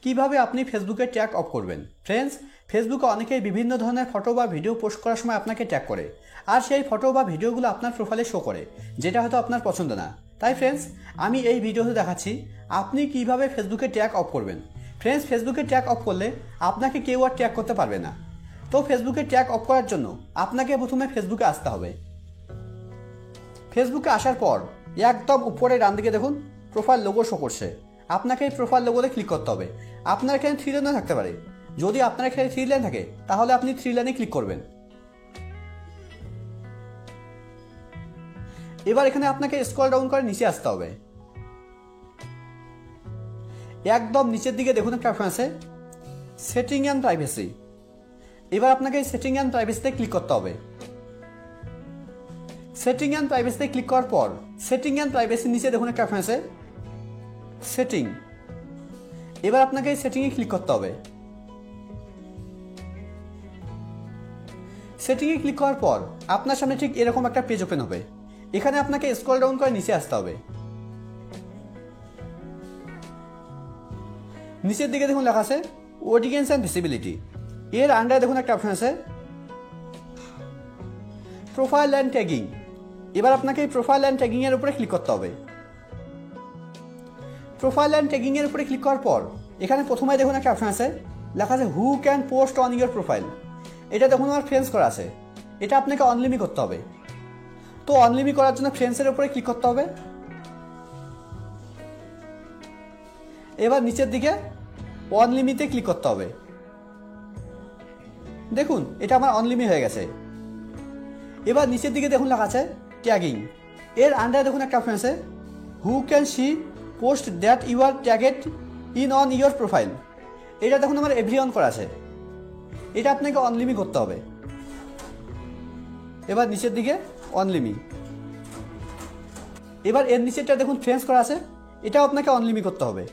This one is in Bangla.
কিভাবে আপনি ফেসবুকে ট্যাগ অফ করবেন। ফ্রেন্ডস, ফেসবুকে অনেকেই বিভিন্ন ধরনের ফটো বা ভিডিও পোস্ট করার সময় আপনাকে ট্যাগ করে, আর সেই ফটো বা ভিডিওগুলো আপনার প্রোফাইলে শো করে, যেটা হয়তো আপনার পছন্দ না। তাই ফ্রেন্ডস, আমি এই ভিডিওতে দেখাচ্ছি আপনি কিভাবে ফেসবুকে ট্যাগ অফ করবেন। ফ্রেন্ডস, ফেসবুকে ট্যাগ অফ করলে আপনাকে কেউ আর ট্যাগ করতে পারবে না। তো ফেসবুকে ট্যাগ অফ করার জন্য আপনাকে প্রথমে ফেসবুকে আসতে হবে। ফেসবুকে আসার পর একদম উপরে ডান দিকে দেখুন প্রোফাইল লোগো শো করছে। আপনাকে এই প্রোফাইল লোগোতে ক্লিক করতে হবে। আপনার এখানে 3 লাইনও থাকতে পারে। যদি আপনার এখানে 3 লাইন থাকে তাহলে আপনি 3 লাইনে ক্লিক করবেন। এবার এখানে আপনাকে স্ক্রল ডাউন করে নিচে আসতে হবে। একদম নিচের দিকে দেখুন একটা অপশন আছে সেটিং অ্যান্ড প্রাইভেসি। এবার আপনাকে এই সেটিং অ্যান্ড প্রাইভেসিতে ক্লিক করতে হবে। সেটিং অ্যান্ড প্রাইভেসিতে ক্লিক করার পর সেটিং অ্যান্ড প্রাইভেসির নিচে দেখুন একটা অপশন আছে সেটিং। এবার আপনাকে এই সেটিংয়ে ক্লিক করতে হবে। সেটিংয়ে ক্লিক করার পর আপনার সামনে ঠিক এরকম একটা পেজ ওপেন হবে। এখানে আপনাকে স্ক্রল ডাউন করে নিচে আসতে হবে। নিচের দিকে দেখুন লেখা আছে অডিয়েন্স অ্যান্ড ভিজিবিলিটি। এর আন্ডারে দেখুন একটা অপশন আছে প্রোফাইল অ্যান্ড ট্যাগিং। এবার আপনাকে এই প্রোফাইল অ্যান্ড ট্যাগিং এর উপরে ক্লিক করতে হবে। প্রোফাইল অ্যান্ড ট্যাগিং এর উপরে ক্লিক করার পর এখানে প্রথমে দেখুন একটা অপশন আছে লেখা আছে who can post on your profile. এটা দেখুন আমার ফ্রেন্ডস করা আছে। এটা আপনাকে অনলিমি করতে হবে। তো অনলিমি করার জন্য ফ্রেন্ডসের উপরে ক্লিক করতে হবে। এবার নিচের দিকে অনলিমিতে ক্লিক করতে হবে। দেখুন এটা আমার অনলিমি হয়ে গেছে। এবার নিচের দিকে দেখুন লেখা আছে ট্যাগিং। এর আন্ডারে দেখুন একটা অপশন আছে who can see post that you are tagged in on your profile. এটা দেখুন আমার এভরিওয়ান করা আছে। এটা আপনাকে অনলিমি করতে হবে। এবার নিচের দিকে অনলিমি। এবার এর নিচেরটা দেখুন ফ্রেন্ডস করা আছে। এটাও আপনাকে অনলিমি করতে হবে।